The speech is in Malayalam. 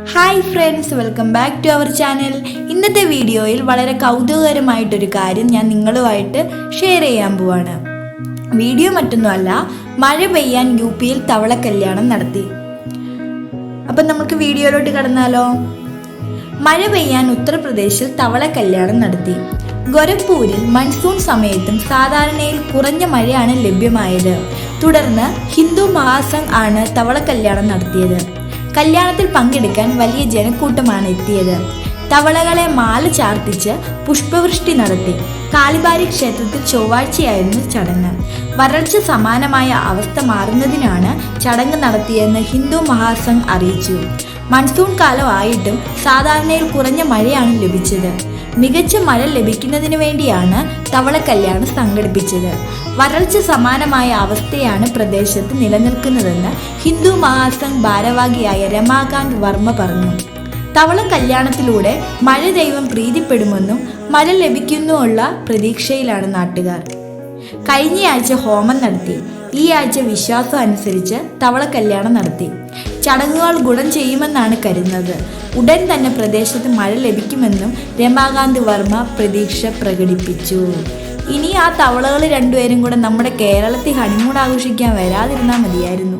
Hi friends, welcome back to our channel. ഇന്നത്തെ വീഡിയോയിൽ വളരെ കൗതുകകരമായിട്ടൊരു കാര്യം ഞാൻ നിങ്ങളുമായിട്ട് ഷെയർ ചെയ്യാൻ പോവാണ്. വീഡിയോ മറ്റൊന്നുമല്ല, മഴ പെയ്യാൻ യു.പിയിൽ തവള കല്യാണം നടത്തി. അപ്പം നമുക്ക് വീഡിയോയിലോട്ട് കടന്നാലോ. മഴ പെയ്യാൻ ഉത്തർപ്രദേശിൽ തവള കല്യാണം നടത്തി. ഗോരഖ്പൂരിൽ മൺസൂൺ സമയത്തും സാധാരണയിൽ കുറഞ്ഞ മഴയാണ് ലഭ്യമായത്. തുടർന്ന് ഹിന്ദു മഹാസംഘ് ആണ് തവള കല്യാണം നടത്തിയത്. കല്യാണത്തിൽ പങ്കെടുക്കാൻ വലിയ ജനക്കൂട്ടമാണ് എത്തിയത്. തവളകളെ മാല ചാർത്തിച്ച് പുഷ്പവൃഷ്ടി നടത്തി. കാളിബാരി ക്ഷേത്രത്തിൽ ചൊവ്വാഴ്ചയായിരുന്നു ചടങ്ങ്. വരൾച്ച സമാനമായ അവസ്ഥ മാറുന്നതിനാണ് ചടങ്ങ് നടത്തിയെന്ന് ഹിന്ദു മഹാസംഘ് അറിയിച്ചു. മൺസൂൺ കാലം ആയിട്ടും സാധാരണയിൽ കുറഞ്ഞ മഴയാണ് ലഭിച്ചത്. മികച്ച മഴ ലഭിക്കുന്നതിന് വേണ്ടിയാണ് തവള കല്യാണം സംഘടിപ്പിച്ചത്. വരൾച്ച സമാനമായ അവസ്ഥയാണ് പ്രദേശത്ത് നിലനിൽക്കുന്നതെന്ന് ഹിന്ദു മഹാസംഘ് ഭാരവാഹിയായ രമാകാന്ത് വർമ്മ പറഞ്ഞു. തവള കല്യാണത്തിലൂടെ മഴ ദൈവം പ്രീതിപ്പെടുമെന്നും മഴ ലഭിക്കുന്നുമുള്ള പ്രതീക്ഷയിലാണ് നാട്ടുകാർ. കഴിഞ്ഞയാഴ്ച ഹോമം നടത്തി. ഈ ആഴ്ച വിശ്വാസം അനുസരിച്ച് തവള കല്യാണം നടത്തി. ചടങ്ങുകൾ ഗുണം ചെയ്യുമെന്നാണ് കരുതുന്നത്. ഉടൻ തന്നെ പ്രദേശത്ത് മഴ ലഭിക്കുമെന്നും രമാകാന്ത് വർമ്മ പ്രതീക്ഷ പ്രകടിപ്പിച്ചു. ഇനി ആ തവളകൾ രണ്ടുപേരും കൂടെ നമ്മുടെ കേരളത്തിൽ ഹണിമൂൺ ആഘോഷിക്കാൻ വരാതിരുന്നാൽ മതിയായിരുന്നു.